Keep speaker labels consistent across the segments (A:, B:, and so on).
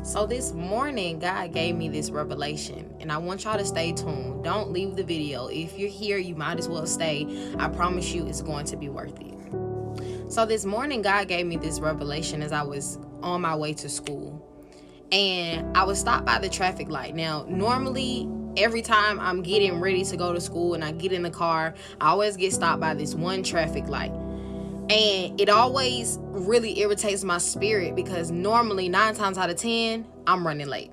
A: So this morning, God gave me this revelation, and I want y'all to stay tuned. Don't leave the video. If you're here, you might as well stay. I promise you it's going to be worth it. So this morning, God gave me this revelation as I was on my way to school. And I was stopped by the traffic light. Now, normally, every time I'm getting ready to go to school and I get in the car, I always get stopped by this one traffic light. And it always really irritates my spirit because normally 9 times out of 10, I'm running late.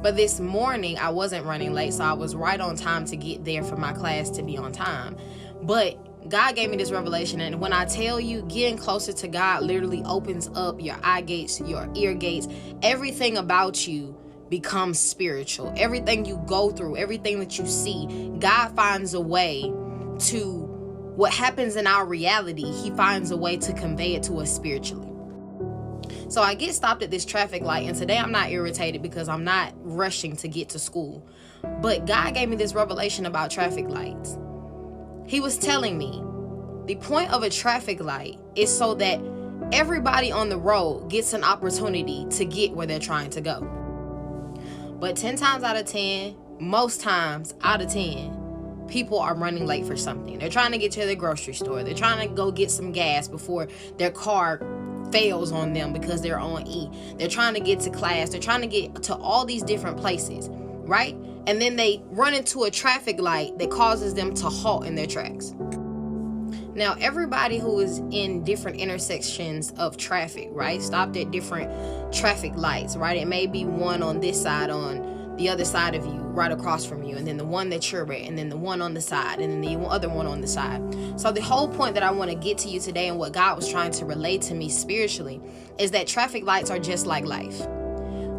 A: But this morning, I wasn't running late, so I was right on time to get there for my class to be on time. But God gave me this revelation, and when I tell you, getting closer to God literally opens up your eye gates, your ear gates. Everything about you becomes spiritual. Everything you go through, everything that you see, God finds a way to, what happens in our reality, he finds a way to convey it to us spiritually. So I get stopped at this traffic light, and today I'm not irritated because I'm not rushing to get to school. But God gave me this revelation about traffic lights. He was telling me the point of a traffic light is so that everybody on the road gets an opportunity to get where they're trying to go. But 10 times out of 10, most times out of 10, people are running late for something. They're trying to get to the grocery store. They're trying to go get some gas before their car fails on them because they're on E. They're trying to get to class. They're trying to get to all these different places, right? And then they run into a traffic light that causes them to halt in their tracks. Now, everybody who is in different intersections of traffic, right, stopped at different traffic lights, right? It may be one on this side, on the other side of you, right across from you, and then the one that you're at, and then the one on the side, and then the other one on the side. So the whole point that I want to get to you today, and what God was trying to relate to me spiritually, is that traffic lights are just like life.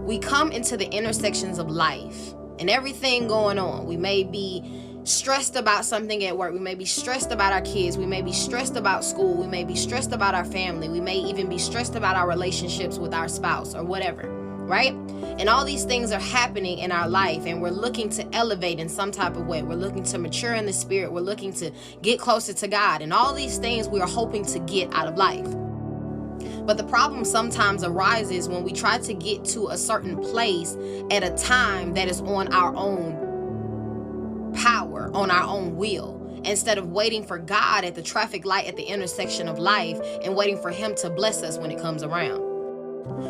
A: We come into the intersections of life and everything going on. We may be stressed about something at work. We may be stressed about our kids. We may be stressed about school. We may be stressed about our family. We may even be stressed about our relationships with our spouse or whatever, right? And all these things are happening in our life, and we're looking to elevate in some type of way. We're looking to mature in the spirit. We're looking to get closer to God, and all these things we are hoping to get out of life. But the problem sometimes arises when we try to get to a certain place at a time that is on our own power, on our own will, instead of waiting for God at the traffic light at the intersection of life and waiting for him to bless us when it comes around.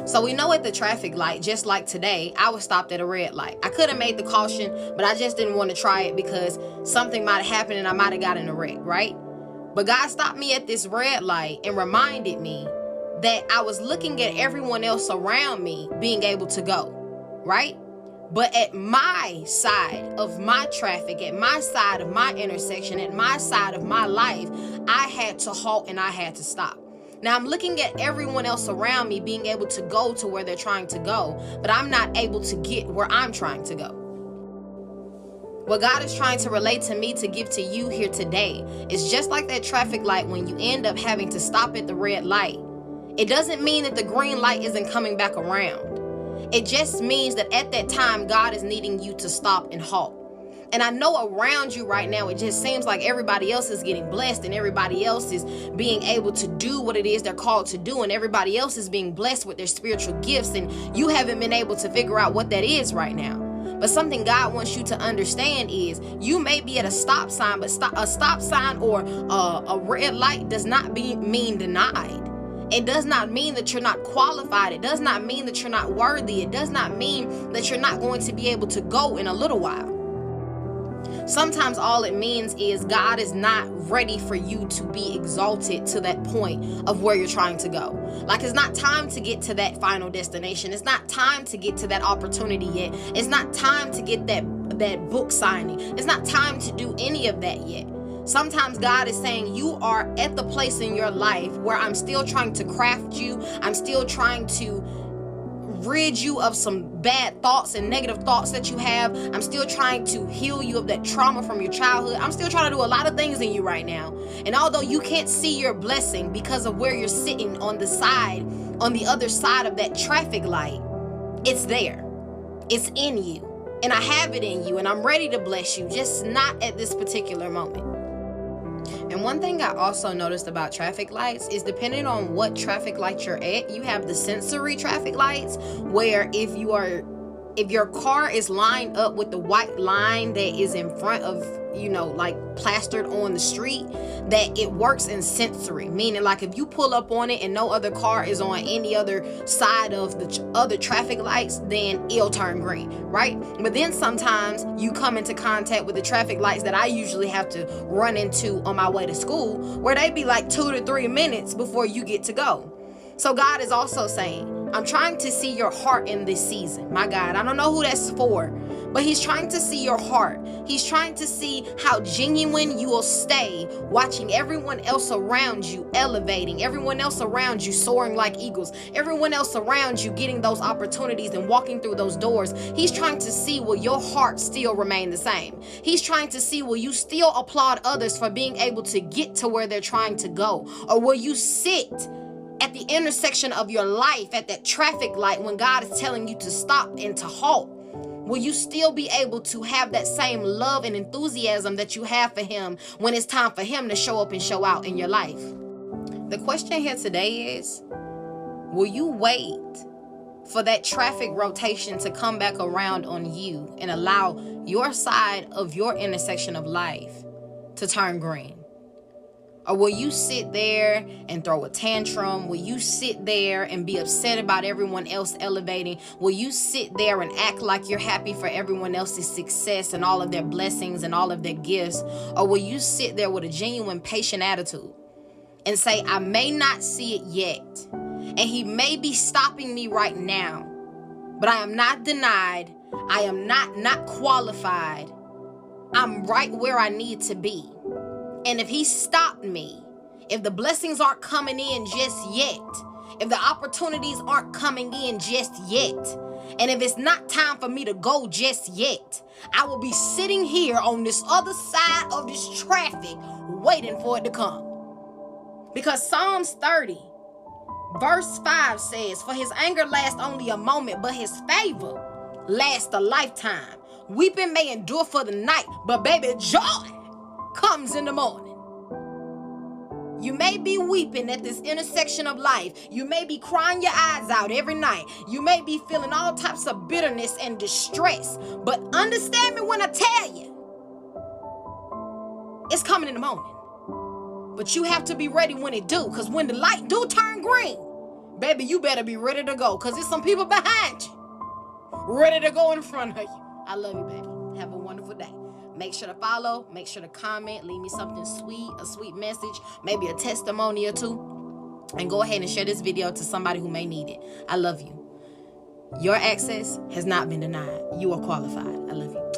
A: So we know at the traffic light, just like today, I was stopped at a red light. I could have made the caution, but I just didn't want to try it because something might have happened and I might have got in a wreck, right? But God stopped me at this red light and reminded me that I was looking at everyone else around me being able to go, right? But at my side of my traffic, at my side of my intersection, at my side of my life, I had to halt and I had to stop. Now I'm looking at everyone else around me being able to go to where they're trying to go, but I'm not able to get where I'm trying to go. What God is trying to relate to me to give to you here today is just like that traffic light. When you end up having to stop at the red light, it doesn't mean that the green light isn't coming back around. It just means that at that time, God is needing you to stop and halt. And I know around you right now, it just seems like everybody else is getting blessed and everybody else is being able to do what it is they're called to do, and everybody else is being blessed with their spiritual gifts, and you haven't been able to figure out what that is right now. But something God wants you to understand is you may be at a stop sign, but a stop sign or a red light does not mean denied. It does not mean that you're not qualified. It does not mean that you're not worthy. It does not mean that you're not going to be able to go in a little while. Sometimes all it means is God is not ready for you to be exalted to that point of where you're trying to go. Like, it's not time to get to that final destination. It's not time to get to that opportunity yet. It's not time to get that book signing. It's not time to do any of that yet. Sometimes God is saying you are at the place in your life where I'm still trying to craft you. I'm still trying to rid you of some bad thoughts and negative thoughts that you have. I'm still trying to heal you of that trauma from your childhood. I'm still trying to do a lot of things in you right now. And although you can't see your blessing because of where you're sitting on the other side of that traffic light, it's there. It's in you. And I have it in you, and I'm ready to bless you, just not at this particular moment. And one thing I also noticed about traffic lights is depending on what traffic light you're at, you have the sensory traffic lights where if your car is lined up with the white line that is in front of, like plastered on the street, that it works in sensory, meaning like if you pull up on it and no other car is on any other side of the other traffic lights, then it'll turn green, right? But then sometimes you come into contact with the traffic lights that I usually have to run into on my way to school, where they be like 2 to 3 minutes before you get to go. So God is also saying, I'm trying to see your heart in this season. My God, I don't know who that's for, but he's trying to see your heart. He's trying to see how genuine you will stay watching everyone else around you elevating, everyone else around you soaring like eagles, everyone else around you getting those opportunities and walking through those doors. He's trying to see will your heart still remain the same. He's trying to see will you still applaud others for being able to get to where they're trying to go, or will you sit at the intersection of your life at that traffic light when God is telling you to stop and to halt? Will you still be able to have that same love and enthusiasm that you have for him when it's time for him to show up and show out in your life? The question here today is, will you wait for that traffic rotation to come back around on you and allow your side of your intersection of life to turn green? Or will you sit there and throw a tantrum? Will you sit there and be upset about everyone else elevating? Will you sit there and act like you're happy for everyone else's success and all of their blessings and all of their gifts? Or will you sit there with a genuine patient attitude and say, I may not see it yet, and he may be stopping me right now, but I am not denied. I am not qualified. I'm right where I need to be. And if he stopped me, if the blessings aren't coming in just yet, if the opportunities aren't coming in just yet, and if it's not time for me to go just yet, I will be sitting here on this other side of this traffic waiting for it to come. Because Psalms 30, verse 5 says, for his anger lasts only a moment, but his favor lasts a lifetime. Weeping may endure for the night, but baby, joy comes in the morning. You may be weeping at this intersection of life. You may be crying your eyes out every night. You may be feeling all types of bitterness and distress. But understand me when I tell you, it's coming in the morning. But you have to be ready when it do, because when the light do turn green, baby, you better be ready to go, because there's some people behind you ready to go in front of you. I love you, baby. Have a wonderful day. Make sure to follow, make sure to comment, leave me something sweet, a sweet message, maybe a testimony or two, and go ahead and share this video to somebody who may need it. I love you. Your access has not been denied. You are qualified. I love you.